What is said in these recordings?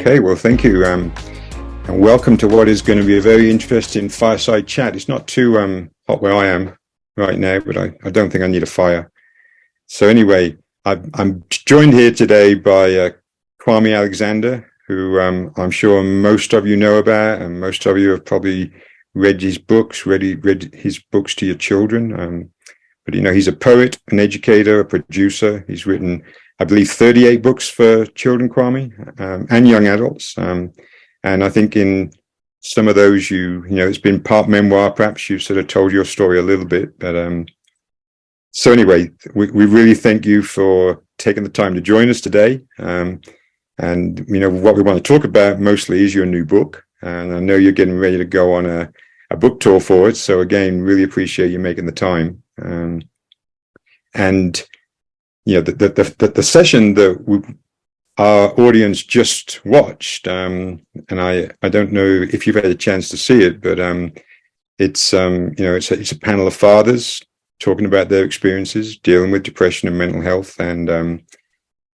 Okay, well, thank you, and welcome to what is going to be a very interesting fireside chat. It's not too hot where I am right now, but I don't think I need a fire. So anyway, I'm joined here today by Kwame Alexander, who I'm sure most of you know about, and most of you have probably read his books, read his books to your children. But he's a poet, an educator, a producer. He's written, I believe, 38 books for children, Kwame, and young adults. And I think in some of those, it's been part memoir. Perhaps you've sort of told your story a little bit. But so anyway, we really thank you for taking the time to join us today. And what we want to talk about mostly is your new book. And I know you're getting ready to go on a book tour for it. So again, really appreciate you making the time. The session that our audience just watched, and I don't know if you've had a chance to see it, but it's a panel of fathers talking about their experiences dealing with depression and mental health, and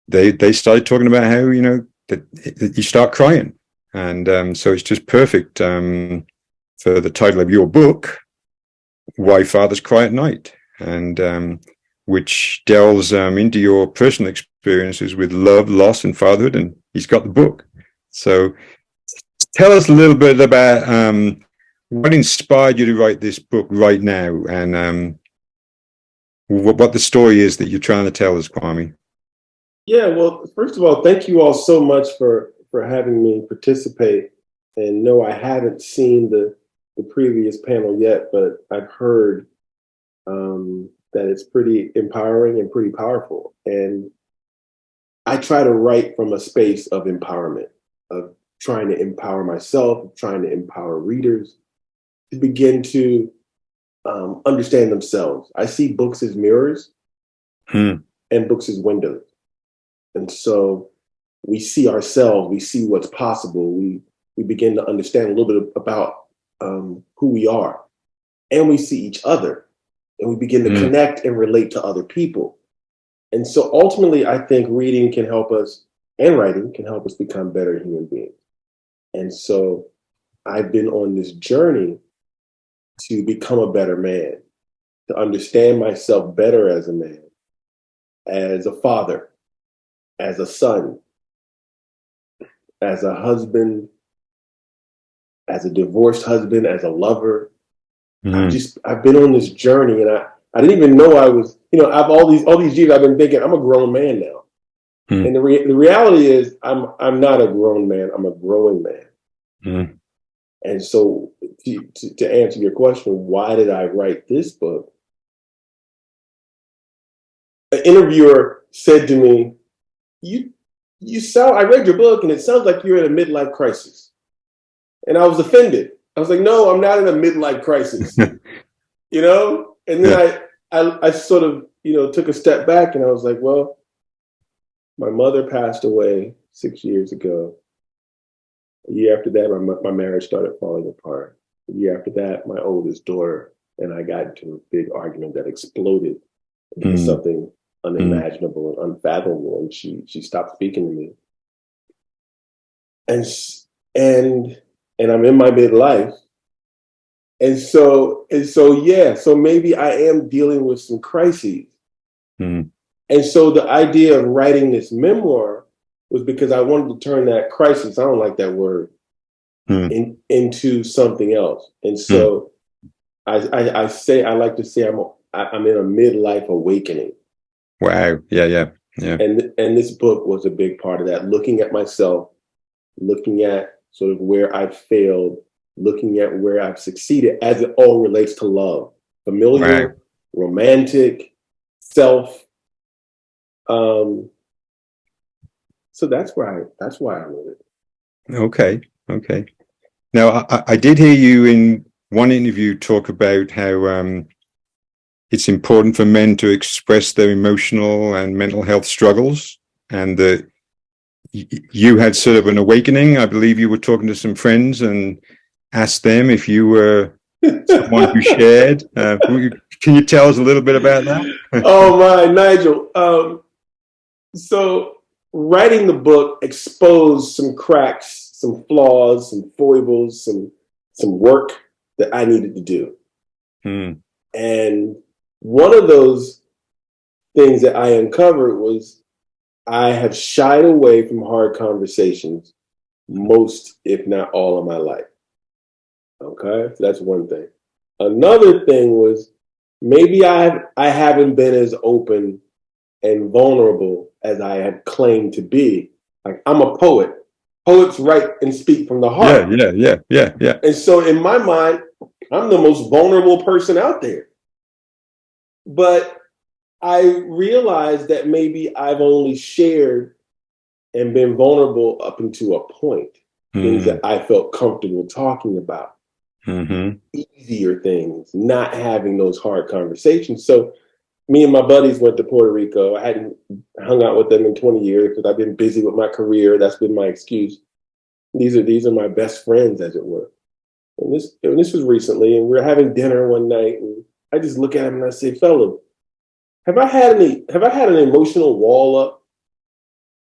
they started talking about how that you start crying, and so it's just perfect for the title of your book, Why Fathers Cry at Night, and which delves into your personal experiences with love, loss, and fatherhood. And he's got the book. So tell us a little bit about what inspired you to write this book right now, and what the story is that you're trying to tell us, Kwame. Yeah, well, first of all, thank you all so much for having me participate. And no, I haven't seen the previous panel yet, but I've heard that it's pretty empowering and pretty powerful. And I try to write from a space of empowerment, of trying to empower myself, of trying to empower readers to begin to understand themselves. I see books as mirrors and books as windows. And so we see ourselves, we see what's possible. We begin to understand a little bit about who we are, and we see each other, and we begin to connect and relate to other people. And so ultimately, I think reading can help us, and writing can help us become better human beings. And so I've been on this journey to become a better man, to understand myself better as a man, as a father, as a son, as a husband, as a divorced husband, as a lover. I've been on this journey, and I didn't even know I was, I've all these years I've been thinking I'm a grown man now. And the reality is I'm not a grown man, I'm a growing man. And so to answer your question, why did I write this book? An interviewer said to me, I read your book and it sounds like you're in a midlife crisis. And I was offended. I was like, no, I'm not in a midlife crisis, And then I sort of, took a step back, and I was like, well, my mother passed away 6 years ago. A year after that, my marriage started falling apart. A year after that, my oldest daughter and I got into a big argument that exploded into something unimaginable and unfathomable. And she stopped speaking to me. And I'm in my midlife. And so maybe I am dealing with some crises. And so the idea of writing this memoir was because I wanted to turn that crisis, I don't like that word, into something else. And so I like to say I'm in a midlife awakening. Wow. Yeah. And this book was a big part of that, looking at myself, looking at sort of where I've failed, looking at where I've succeeded as it all relates to love, familial, romantic, self. So that's why I wrote it. Okay. Now, I did hear you in one interview talk about how it's important for men to express their emotional and mental health struggles, and that you had sort of an awakening. I believe you were talking to some friends and asked them if you were someone who shared. Can you tell us a little bit about that? Oh my, Nigel. So writing the book exposed some cracks, some flaws, some foibles, some work that I needed to do. And one of those things that I uncovered was I have shied away from hard conversations most, if not all, of my life. Okay, so that's one thing. Another thing was maybe I haven't been as open and vulnerable as I had claimed to be. Like, I'm a poet. Poets write and speak from the heart. Yeah. And so in my mind, I'm the most vulnerable person out there. But I realized that maybe I've only shared and been vulnerable up until a point. Things that I felt comfortable talking about. Easier things, not having those hard conversations. So me and my buddies went to Puerto Rico. I hadn't hung out with them in 20 years because I've been busy with my career. That's been my excuse. These are my best friends, as it were. And this was recently, and we were having dinner one night, and I just look at him and I say, "Fella, have I had an emotional wall up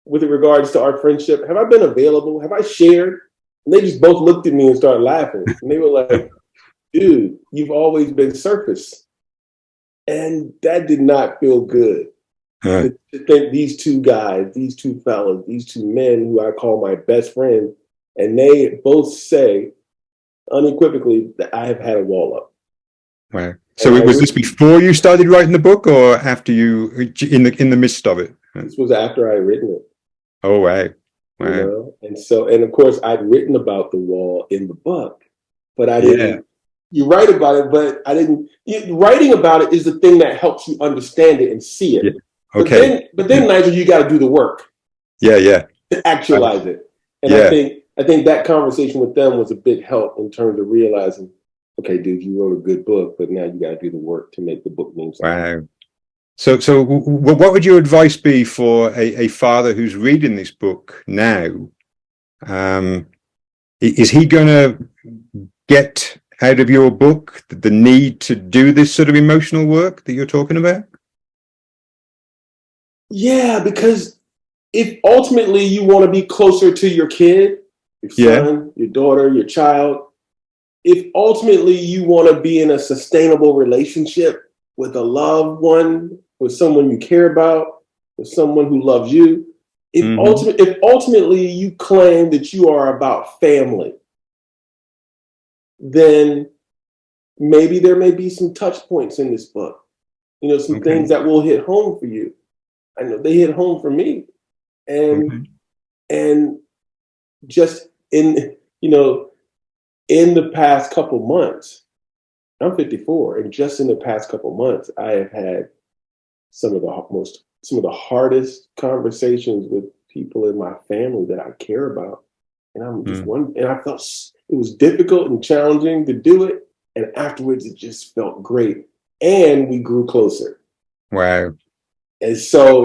with regards to our friendship? Have I been available? Have I shared?" And they just both looked at me and started laughing. And they were like, "Dude, you've always been surface." And that did not feel good. To think these two guys, these two fellas, these two men who I call my best friends, and they both say unequivocally that I have had a wall up. Wow. So was this before you started writing the book, or after you, in the midst of it? This was after I had written it. Oh, wow. You know? And of course I'd written about the wall in the book, but I didn't. You write about it, but I didn't. Writing about it is the thing that helps you understand it and see it. Yeah. Okay. But then, Nigel, you got to do the work. Yeah. To actualize it. And I think that conversation with them was a big help in terms of realizing, okay, dude, you wrote a good book, but now you got to do the work to make the book mean something. Wow. So what would your advice be for a father who's reading this book now? Is he going to get out of your book the need to do this sort of emotional work that you're talking about? Yeah, because if ultimately you want to be closer to your kid, your son, your daughter, your child, if ultimately you want to be in a sustainable relationship with a loved one, with someone you care about, with someone who loves you, if ultimately you claim that you are about family, then maybe there may be some touch points in this book. You know, some things that will hit home for you. I know they hit home for me. And just in the past couple months, I'm 54, and just in the past couple months, I have had some of the hardest conversations with people in my family that I care about. And I'm just and I felt it was difficult and challenging to do it. And afterwards, it just felt great. And we grew closer. Wow. And so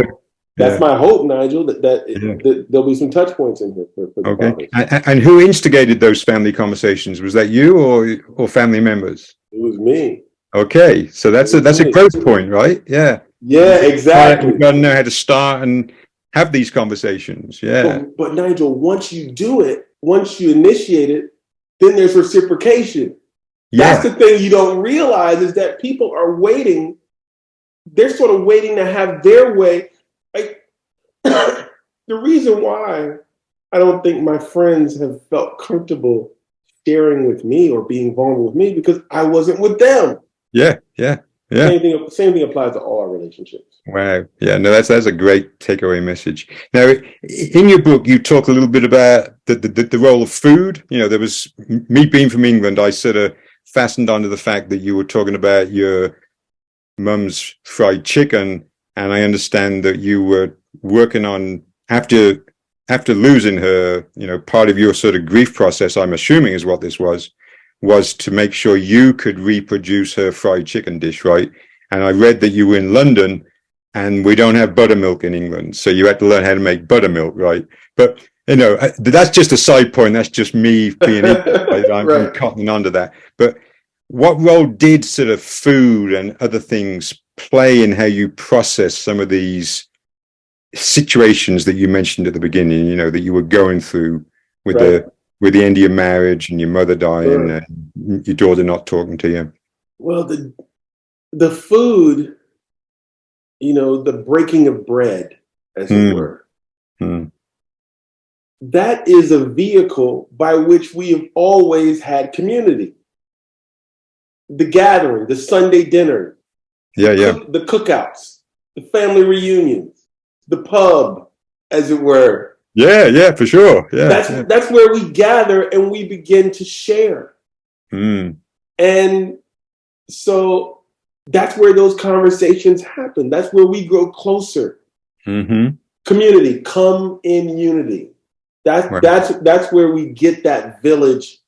that's my hope, Nigel, that there'll be some touch points in here for the fathers. And who instigated those family conversations? Was that you or family members? It was me. Okay. So that's a growth point, right? Yeah. Yeah, exactly. You've got to know how to start and have these conversations. Yeah. But Nigel, once you do it, once you initiate it, then there's reciprocation. Yeah. That's the thing you don't realize is that people are waiting. They're sort of waiting to have their way. Like, the reason why I don't think my friends have felt comfortable sharing with me or being vulnerable with me because I wasn't with them. Yeah. Same thing applies to all our relationships. Wow. Yeah, no, that's a great takeaway message. Now, in your book, you talk a little bit about the role of food. You know, there was me being from England, I sort of fastened onto the fact that you were talking about your mum's fried chicken, and I understand that you were working on after losing her, you know, part of your sort of grief process, I'm assuming is what this was to make sure you could reproduce her fried chicken dish, right? And I read that you were in London and we don't have buttermilk in England. So you had to learn how to make buttermilk, right? But, you know, that's just a side point. That's just me being, I'm cottoning onto that. But what role did sort of food and other things play in how you process some of these situations that you mentioned at the beginning, you know, that you were going through with Right. the end of your marriage and your mother dying Sure. and your daughter not talking to you. Well, the food, the breaking of bread, as it Mm, were, mm. that is a vehicle by which we have always had community. The gathering, the Sunday dinner, Yeah, yeah. the cookouts, the family reunions, the pub, as it were. Yeah, yeah, for sure. Yeah, yeah. That's where we gather and we begin to share. Mm, And so that's where those conversations happen. That's where we grow closer. mm-hmm. Community, come in unity. Right. That's where we get that village,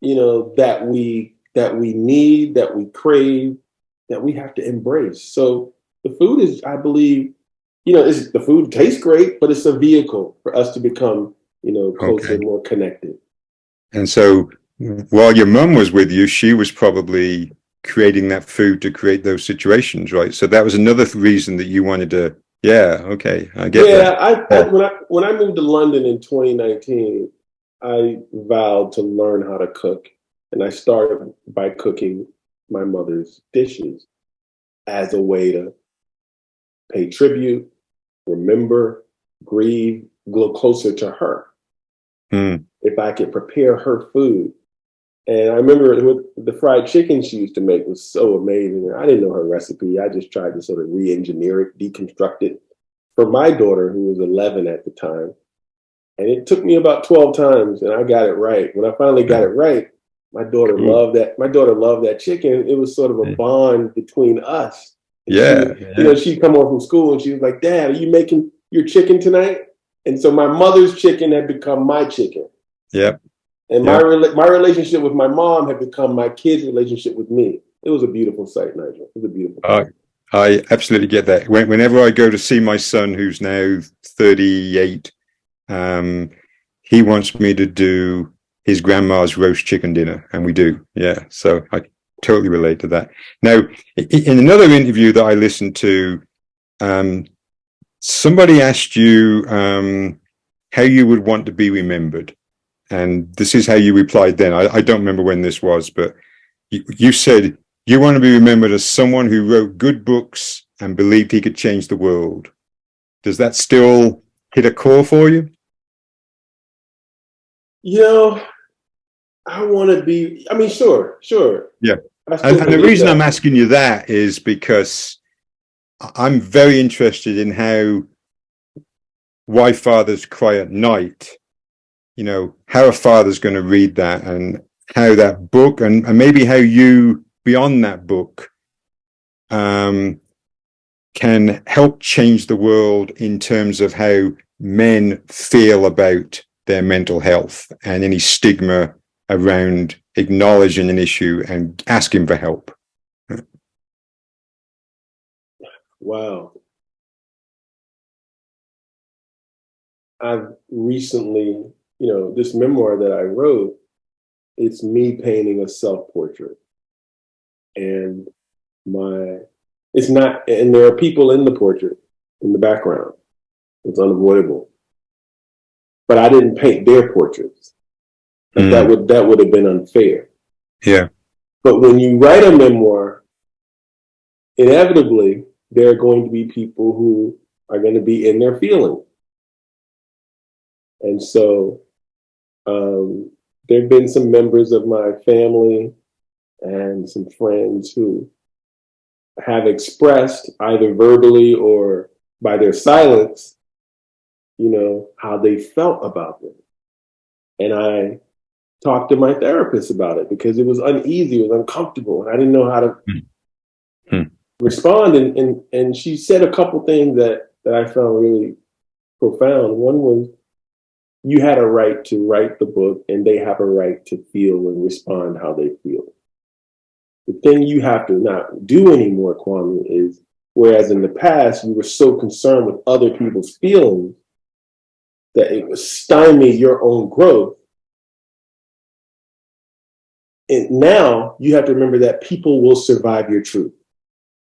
that we need, that we crave, that we have to embrace. So the food is, I believe, the food tastes great, but it's a vehicle for us to become, closer, Okay. more connected. And so while your mum was with you, she was probably creating that food to create those situations, right? So that was another reason that you wanted to, yeah, okay, I get Yeah, that. Yeah. when I moved to London in 2019, I vowed to learn how to cook, and I started by cooking my mother's dishes as a way to pay tribute, remember, grieve, grow closer to her. Mm, If I could prepare her food. And I remember the fried chicken she used to make was so amazing. I didn't know her recipe. I just tried to sort of re-engineer it, deconstruct it for my daughter, who was 11 at the time. And it took me about 12 times, and I got it right. When I finally got it right, my daughter cool. loved that. My daughter loved that chicken. It was sort of a bond between us. And she Yeah, would, yeah. she'd come home from school and she was like, "Dad, are you making your chicken tonight?" And so my mother's chicken had become my chicken. Yep, And my yep. my relationship with my mom had become my kid's relationship with me. It was a beautiful sight, Nigel. It was a beautiful I sight. I absolutely get that. Whenever I go to see my son, who's now 38, um, he wants me to do his grandma's roast chicken dinner, and we do. Yeah, so I totally relate to that. Now, in another interview that I listened to, um, somebody asked you how you would want to be remembered, and this is how you replied then. I don't remember when this was, but you said you want to be remembered as someone who wrote good books and believed he could change the world. Does that still hit a core for you? You know, I want to be, I mean, sure, sure. Yeah. I And, still and the believe reason I'm that. asking you that is because I'm very interested in how why fathers cry at night, you know, how a father's going to read that and how that book and maybe how you beyond that book um, can help change the world in terms of how men feel about their mental health and any stigma around acknowledging an issue and asking for help. Wow. I've recently, this memoir that I wrote, it's me painting a self-portrait. And my, it's not, and there are people in the portrait in the background. It's unavoidable. But I didn't paint their portraits. Like Mm, that would have been unfair. yeah. But when you write a memoir, inevitably there are going to be people who are going to be in their feelings. And so there have been some members of my family and some friends who have expressed either verbally or by their silence, how they felt about them. And I talked to my therapist about it because it was uneasy, it was uncomfortable, and I didn't know how to Mm, respond. And she said a couple things that I found really profound. One was, you had a right to write the book, and they have a right to feel and respond how they feel. The thing you have to not do anymore, Kwame, is whereas in the past you were so concerned with other people's feelings that it was stymie your own growth. And now you have to remember that people will survive your truth.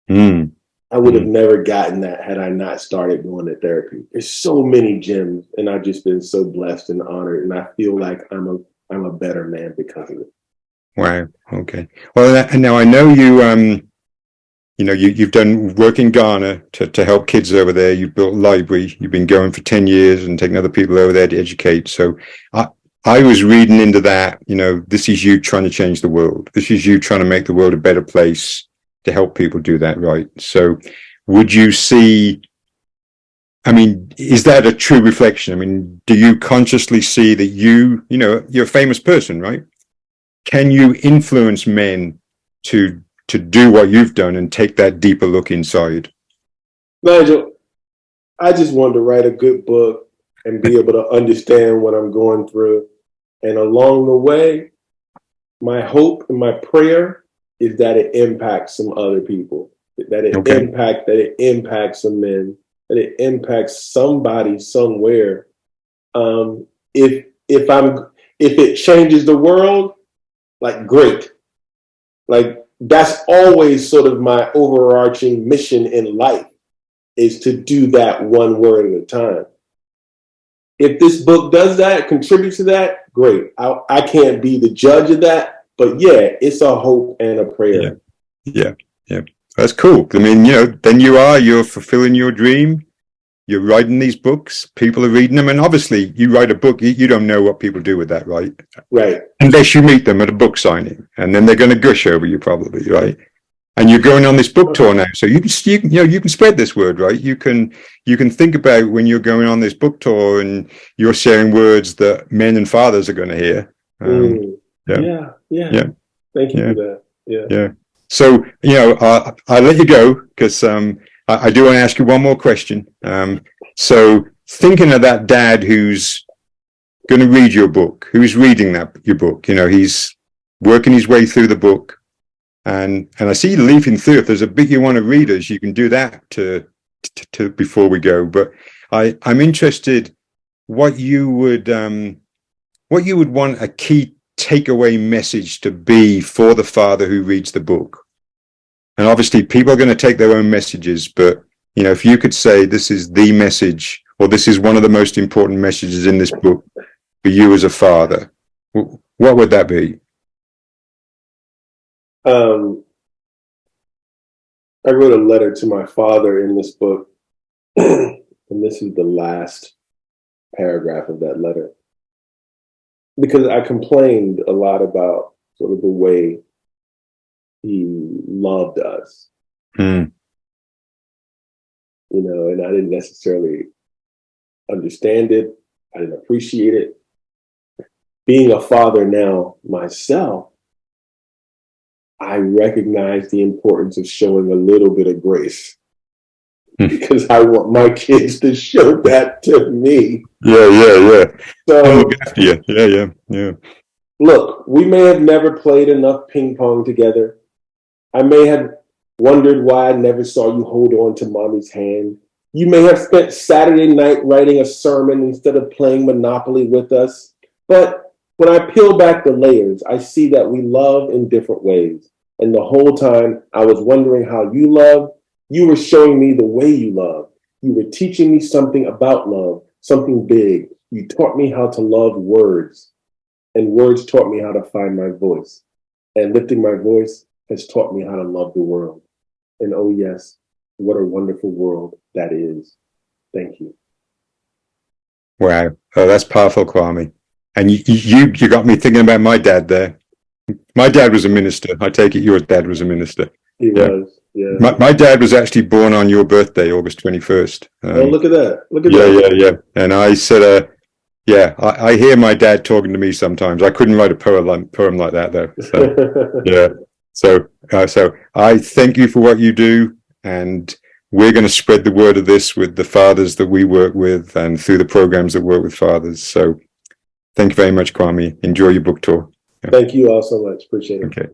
mm. I would have never gotten that had I not started going to therapy. There's so many gems, and I've just been so blessed and honored, and I feel like I'm a better man because of it. Wow. Okay. Well, and now I know you've done work in Ghana to help kids over there. You've built a library. You've been going for 10 years and taking other people over there to educate. So I was reading into that, this is you trying to change the world. This is you trying to make the world a better place to help people do that, right? So would you see, is that a true reflection? Do you consciously see that you're a famous person, right? Can you influence men to do what you've done and take that deeper look inside? Nigel, I just wanted to write a good book and be able to understand what I'm going through. And along the way, my hope and my prayer is that it impacts some other people, that it impacts some men, that it impacts somebody somewhere. If it changes the world, like, great. Like, that's always sort of my overarching mission in life, is to do that one word at a time. If this book does that, contributes to that, great. I can't be the judge of that, but yeah, it's a hope and a prayer. Yeah. That's cool. Then you're fulfilling your dream. You're writing these books. People are reading them. And obviously, you write a book, you don't know what people do with that, right? Right. Unless you meet them at a book signing. And then they're going to gush over you probably, right? And you're going on this book tour now. So you can spread this word, right? You can think about when you're going on this book tour and you're sharing words that men and fathers are going to hear. Yeah. Thank you for that. Yeah. So, I'll let you go because I do want to ask you one more question. So thinking of that dad who's going to read your book, who's reading your book, he's working his way through the book, and I see you leafing through. If there's a bit you want to read us, you can do that to before we go. But I'm interested what you would want a key takeaway message to be for the father who reads the book. And obviously people are going to take their own messages, but if you could say this is the message, or this is one of the most important messages in this book for you as a father, what would that be? I wrote a letter to my father in this book, and this is the last paragraph of that letter, because I complained a lot about sort of the way he loved us. And I didn't necessarily understand it. I didn't appreciate it. Being a father now myself, I recognize the importance of showing a little bit of grace because I want my kids to show that to me. Yeah. So, yeah. Look, we may have never played enough ping pong together. I may have wondered why I never saw you hold on to mommy's hand. You may have spent Saturday night writing a sermon instead of playing Monopoly with us. But when I peel back the layers, I see that we love in different ways. And the whole time I was wondering how you love, you were showing me the way you love. You were teaching me something about love, something big. You taught me how to love words, and words taught me how to find my voice. And lifting my voice has taught me how to love the world. And oh yes, what a wonderful world that is. Thank you. Wow. Oh, that's powerful, Kwame. And you got me thinking about my dad there. My dad was a minister. I take it your dad was a minister. He was, yeah. My dad was actually born on your birthday, August 21st. Oh, look at that. Look at that. Yeah. And I said, I hear my dad talking to me sometimes. I couldn't write a poem like that, though. So, yeah. So I thank you for what you do. And we're going to spread the word of this with the fathers that we work with and through the programs that work with fathers. So thank you very much, Kwame. Enjoy your book tour. Thank you all so much. Appreciate it. Okay.